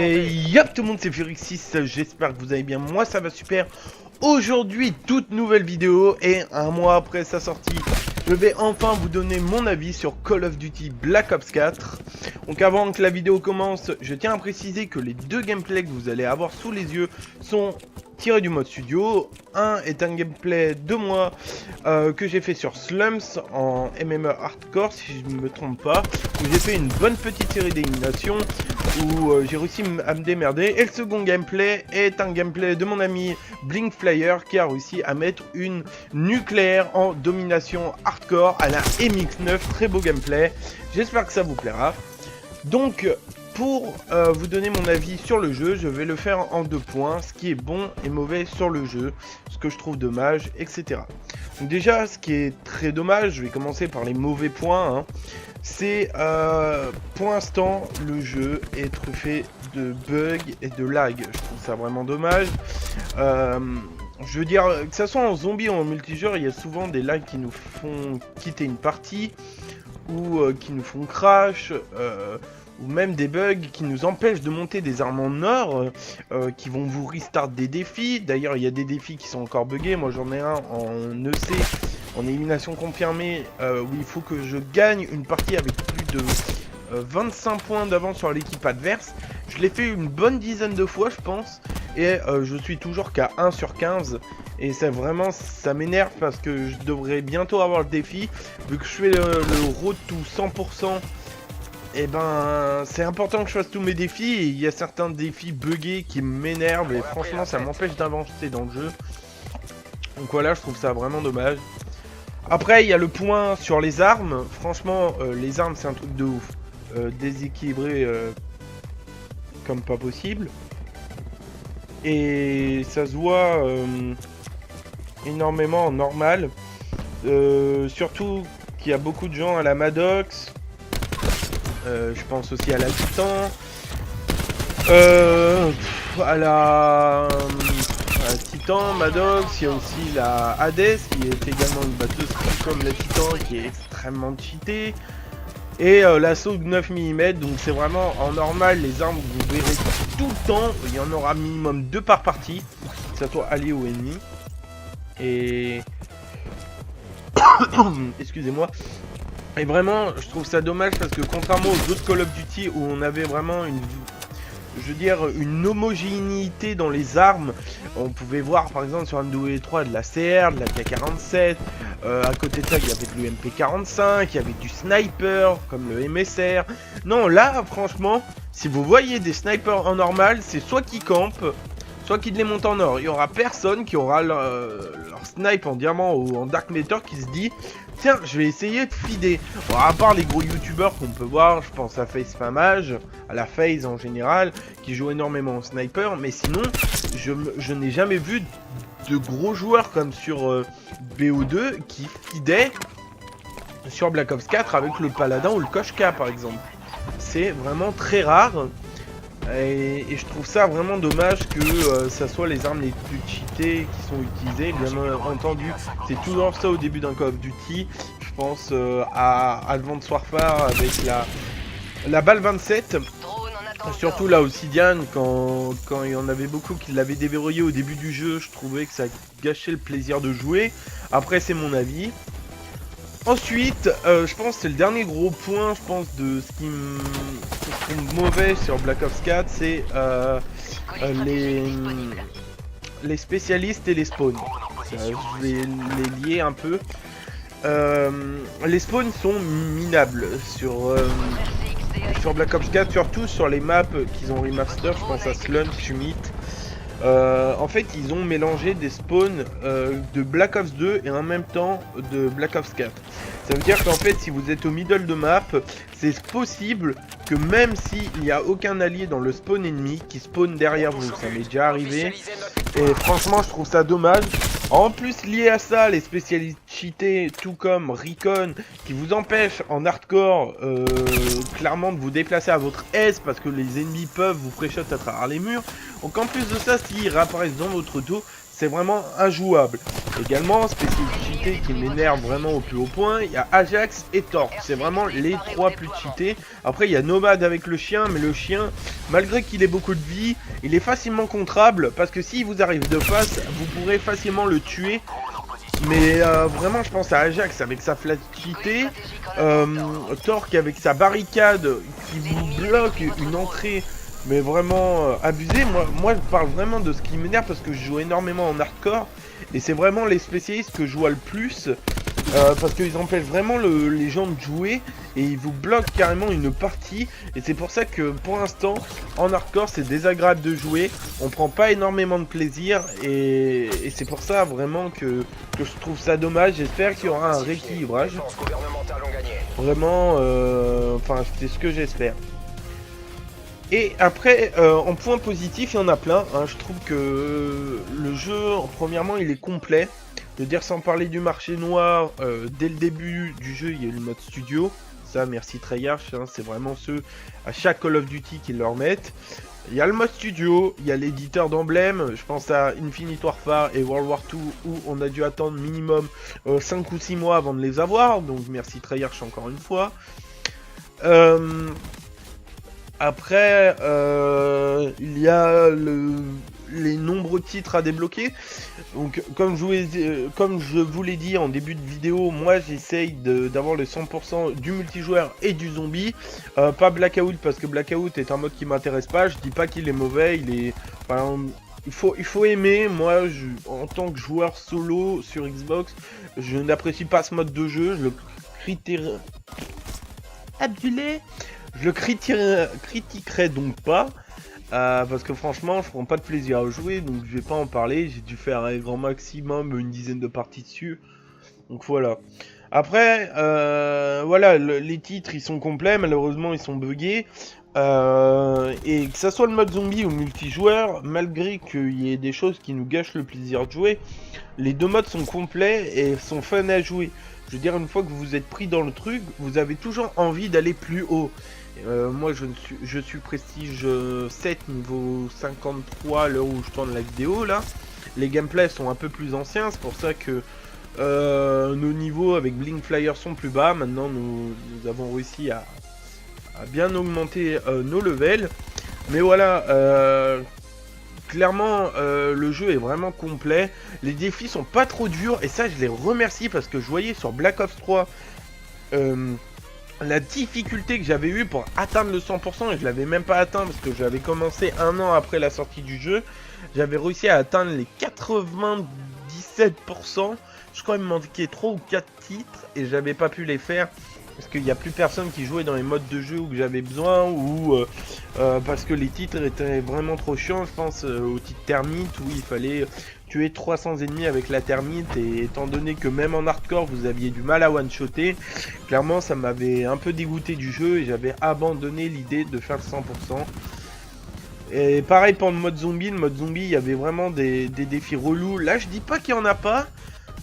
Et yop tout le monde, c'est Furixis, j'espère que vous allez bien, moi ça va super. Aujourd'hui, toute nouvelle vidéo et un mois après sa sortie, je vais enfin vous donner mon avis sur Call of Duty Black Ops 4. Donc avant que la vidéo commence, je tiens à préciser que les deux gameplays que vous allez avoir sous les yeux sont tirés du mode studio. Un est un gameplay de moi que j'ai fait sur Slums en MME Hardcore si je ne me trompe pas, où j'ai fait une bonne petite série d'éliminations où j'ai réussi à me démerder. Et le second gameplay est un gameplay de mon ami Blink Flyer qui a réussi à mettre une nucléaire en domination hardcore à la MX9. Très beau gameplay, j'espère que ça vous plaira. Donc pour vous donner mon avis sur le jeu, je vais le faire en 2 points, ce qui est bon et mauvais sur le jeu, ce que je trouve dommage, etc. Donc déjà, ce qui est très dommage, je vais commencer par les mauvais points, hein. C'est pour l'instant le jeu est truffé de bugs et de lag. Je trouve ça vraiment dommage. Je veux dire, que ça soit en zombie ou en multijoueur, il y a souvent des lags qui nous font quitter une partie ou qui nous font crash. Ou même des bugs qui nous empêchent de monter des armes en or, qui vont vous restart des défis. D'ailleurs, il y a des défis qui sont encore buggés. Moi, j'en ai un en EC, en élimination confirmée, où il faut que je gagne une partie avec plus de 25 points d'avance sur l'équipe adverse. Je l'ai fait une bonne dizaine de fois, je pense, et je suis toujours qu'à 1 sur 15. Et ça vraiment, ça m'énerve parce que je devrais bientôt avoir le défi, vu que je fais le road to 100%. Et ben, c'est important que je fasse tous mes défis, et il y a certains défis buggés qui m'énervent, et franchement ça m'empêche d'avancer dans le jeu. Donc voilà, je trouve ça vraiment dommage. Après, il y a le point sur les armes. Franchement, les armes c'est un truc de ouf. Déséquilibré comme pas possible. Et ça se voit énormément en normal. Surtout qu'il y a beaucoup de gens à la Maddox. Je pense aussi à la Titan, à la Titan, Maddox, il y a aussi la Hades qui est également une batteuse comme la Titan qui est extrêmement cheatée, et la SOG 9 mm, donc c'est vraiment en normal les armes que vous verrez tout le temps, il y en aura minimum 2 par partie, que ça soit allié ou ennemi, et excusez-moi. Et vraiment, je trouve ça dommage parce que contrairement aux autres Call of Duty où on avait vraiment une homogénéité dans les armes, on pouvait voir par exemple sur MW3 de la CR, de la K47, à côté de ça il y avait de l'UMP45, il y avait du sniper comme le MSR. Non, là franchement, si vous voyez des snipers en normal, c'est soit qui campent, soit qui les montent en or. Il y aura personne qui aura leur snipe en diamant ou en dark matter qui se dit tiens, je vais essayer de feeder. Bon, à part les gros youtubeurs qu'on peut voir, je pense à FaceFamage, à la FaZe en général, qui joue énormément au sniper, mais sinon, je n'ai jamais vu de gros joueurs comme sur BO2 qui feedaient sur Black Ops 4 avec le Paladin ou le Koshka par exemple. C'est vraiment très rare. Et je trouve ça vraiment dommage que ça soit les armes les plus cheatées qui sont utilisées. Bien entendu, c'est toujours ça au début d'un Call of Duty. Je pense à Advanced Warfare avec la balle 27. Surtout la Obsidian, quand il y en avait beaucoup qui l'avaient déverrouillé au début du jeu, je trouvais que ça gâchait le plaisir de jouer. Après, c'est mon avis. Ensuite, je pense que c'est le dernier gros point, je pense, de ce qui me trouve mauvais sur Black Ops 4, c'est les spécialistes et les spawns. Je vais les lier un peu. Les spawns sont minables sur Black Ops 4, surtout sur les maps qu'ils ont remaster, je pense à Slums, Summit. En fait, ils ont mélangé des spawns de Black Ops 2 et en même temps de Black Ops 4. Ça veut dire qu'en fait, si vous êtes au middle de map, c'est possible que même s'il n'y a aucun allié dans le spawn ennemi qui spawn derrière vous, ça m'est déjà arrivé. Et franchement, je trouve ça dommage. En plus, lié à ça, les spécialistes cheatés, tout comme Recon, qui vous empêchent en hardcore clairement de vous déplacer à votre aise parce que les ennemis peuvent vous pré-shot à travers les murs. Donc en plus de ça, s'ils réapparaissent dans votre tour, c'est vraiment injouable. Également, spécificité qui m'énerve vraiment au plus haut point, il y a Ajax et Torque, c'est vraiment les 3 plus cheatés. Après il y a Nomade avec le chien, mais le chien, malgré qu'il ait beaucoup de vie, il est facilement contrable, parce que s'il vous arrive de face, vous pourrez facilement le tuer. Mais vraiment je pense à Ajax avec sa flatchité, Torque avec sa barricade qui vous bloque une entrée mais vraiment abusée. Moi je parle vraiment de ce qui m'énerve parce que je joue énormément en hardcore et c'est vraiment les spécialistes que je vois le plus parce qu'ils empêchent vraiment les gens de jouer et ils vous bloquent carrément une partie et c'est pour ça que pour l'instant en hardcore c'est désagréable de jouer, on prend pas énormément de plaisir et c'est pour ça vraiment que je trouve ça dommage. J'espère qu'il y aura un rééquilibrage vraiment, enfin c'est ce que j'espère. Et après, en point positif, il y en a plein. Hein. Je trouve que le jeu, premièrement, il est complet. Je veux dire, sans parler du marché noir, dès le début du jeu, il y a eu le mode studio. Ça, merci Treyarch, hein, c'est vraiment ceux à chaque Call of Duty qui le remettent. Il y a le mode studio, il y a l'éditeur d'emblèmes. Je pense à Infinite Warfare et World War 2 où on a dû attendre minimum 5 ou 6 mois avant de les avoir. Donc merci Treyarch encore une fois. Après, il y a les nombreux titres à débloquer. Donc, comme je vous l'ai dit en début de vidéo, moi j'essaye d'avoir le 100% du multijoueur et du zombie. Pas Blackout parce que Blackout est un mode qui m'intéresse pas. Je dis pas qu'il est mauvais, enfin, il faut aimer. Moi, en tant que joueur solo sur Xbox, je n'apprécie pas ce mode de jeu. Je le critiquerai donc pas parce que franchement je prends pas de plaisir à jouer, donc je vais pas en parler. J'ai dû faire un grand maximum une dizaine de parties dessus, donc voilà. Après voilà, les titres ils sont complets, malheureusement ils sont buggés et que ça soit le mode zombie ou multijoueur, malgré qu'il y ait des choses qui nous gâchent le plaisir de jouer, les deux modes sont complets et sont fun à jouer. Je veux dire, une fois que vous êtes pris dans le truc, vous avez toujours envie d'aller plus haut. Moi je suis prestige 7 niveau 53 à l'heure où je tourne la vidéo là. Les gameplays sont un peu plus anciens, c'est pour ça que nos niveaux avec Blink Flyer sont plus bas. Maintenant nous avons réussi à bien augmenter nos levels. Mais voilà, clairement le jeu est vraiment complet. Les défis sont pas trop durs et ça je les remercie parce que je voyais sur Black Ops 3 la difficulté que j'avais eu pour atteindre le 100% et je l'avais même pas atteint parce que j'avais commencé un an après la sortie du jeu. J'avais réussi à atteindre les 97%. Je crois qu'il me manquait 3 ou 4 titres et j'avais pas pu les faire parce qu'il n'y a plus personne qui jouait dans les modes de jeu où j'avais besoin ou parce que les titres étaient vraiment trop chiants. Je pense au titre Termite où il fallait tuer 300 ennemis avec la termite et étant donné que même en hardcore vous aviez du mal à one-shotter, clairement ça m'avait un peu dégoûté du jeu et j'avais abandonné l'idée de faire le 100%. Et pareil pour le mode zombie, il y avait vraiment des défis relous. Là je dis pas qu'il y en a pas,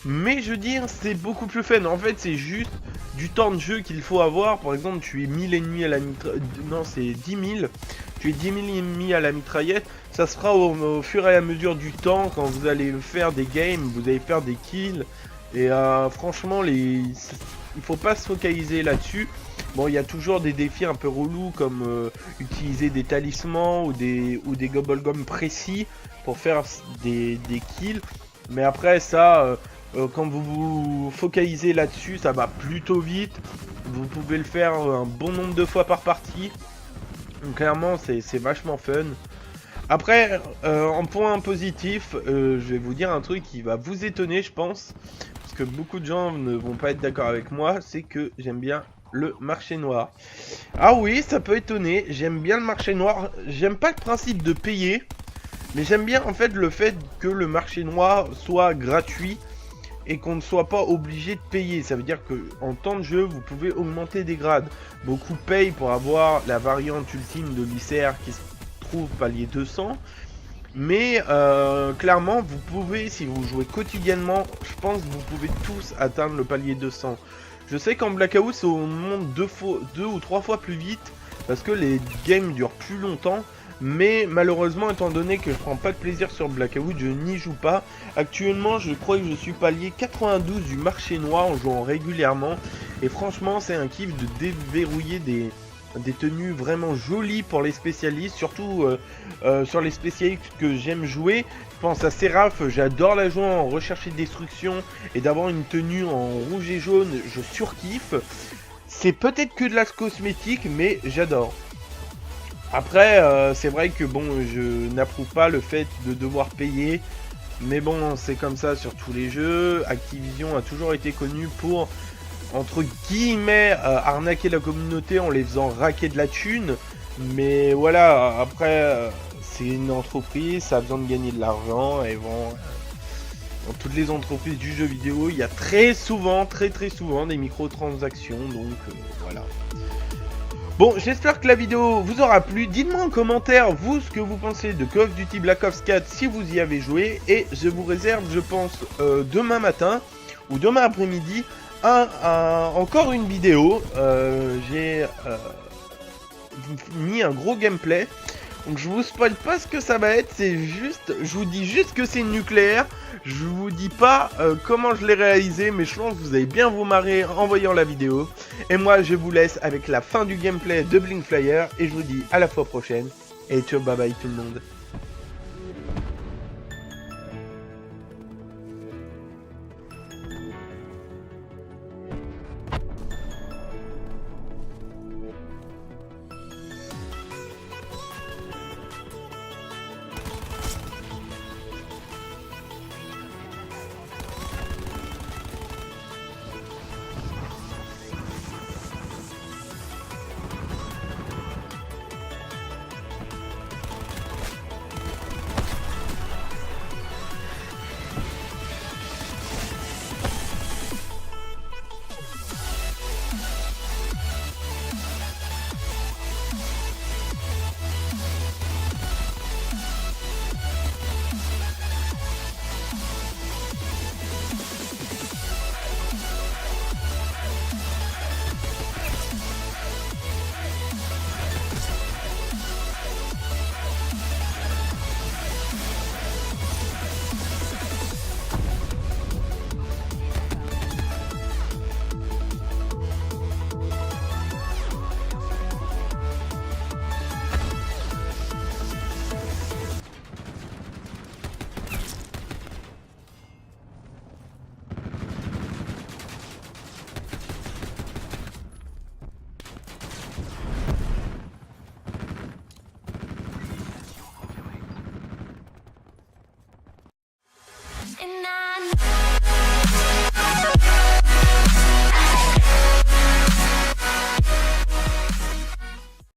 mais je veux dire c'est beaucoup plus fun. En fait c'est juste du temps de jeu qu'il faut avoir. Par exemple tu es 1000 ennemis à la mitraillette, non c'est 10 000. Tu es 10 000 ennemis à la mitraillette, ça sera au fur et à mesure du temps, quand vous allez faire des games, vous allez faire des kills. Et franchement, il faut pas se focaliser là-dessus. Bon, il y a toujours des défis un peu relous, comme utiliser des talismans ou des gobblegums précis pour faire des kills. Mais après ça, quand vous vous focalisez là-dessus, ça va plutôt vite. Vous pouvez le faire un bon nombre de fois par partie. Donc clairement c'est vachement fun. Après en point positif, je vais vous dire un truc qui va vous étonner je pense, parce que beaucoup de gens ne vont pas être d'accord avec moi, c'est que j'aime bien le marché noir. Ah oui, ça peut étonner, j'aime bien le marché noir, j'aime pas le principe de payer, mais j'aime bien en fait le fait que le marché noir soit gratuit et qu'on ne soit pas obligé de payer. Ça veut dire que en temps de jeu vous pouvez augmenter des grades. Beaucoup payent pour avoir la variante ultime de l'ICR qui se trouve palier 200, mais clairement vous pouvez, si vous jouez quotidiennement, je pense que vous pouvez tous atteindre le palier 200. Je sais qu'en Blackout ça monte 2 ou 3 fois plus vite parce que les games durent plus longtemps, Mais malheureusement, étant donné que je prends pas de plaisir sur Blackout, je n'y joue pas. Actuellement, je crois que je suis palier 92 du marché noir en jouant régulièrement. Et franchement, c'est un kiff de déverrouiller des tenues vraiment jolies pour les spécialistes, surtout sur les spécialistes que j'aime jouer. Je pense à Seraph, j'adore la jouer en recherche et destruction, et d'avoir une tenue en rouge et jaune, je surkiffe. C'est peut-être que de la cosmétique, mais j'adore. Après, c'est vrai que bon, je n'approuve pas le fait de devoir payer, mais bon, c'est comme ça sur tous les jeux. Activision a toujours été connu pour, entre guillemets, arnaquer la communauté en les faisant raquer de la thune. Mais voilà, après, c'est une entreprise, ça a besoin de gagner de l'argent, et bon, dans toutes les entreprises du jeu vidéo, il y a très souvent des microtransactions, donc voilà. Bon, j'espère que la vidéo vous aura plu. Dites-moi en commentaire, vous, ce que vous pensez de Call of Duty Black Ops 4 si vous y avez joué. Et je vous réserve, je pense, demain matin ou demain après-midi, encore une vidéo. J'ai mis un gros gameplay. Donc je vous spoil pas ce que ça va être, c'est juste, je vous dis juste que c'est nucléaire. Je vous dis pas comment je l'ai réalisé, mais je pense que vous allez bien vous marrer en voyant la vidéo. Et moi je vous laisse avec la fin du gameplay de Blink Flyer, et je vous dis à la fois prochaine, et ciao bye bye tout le monde.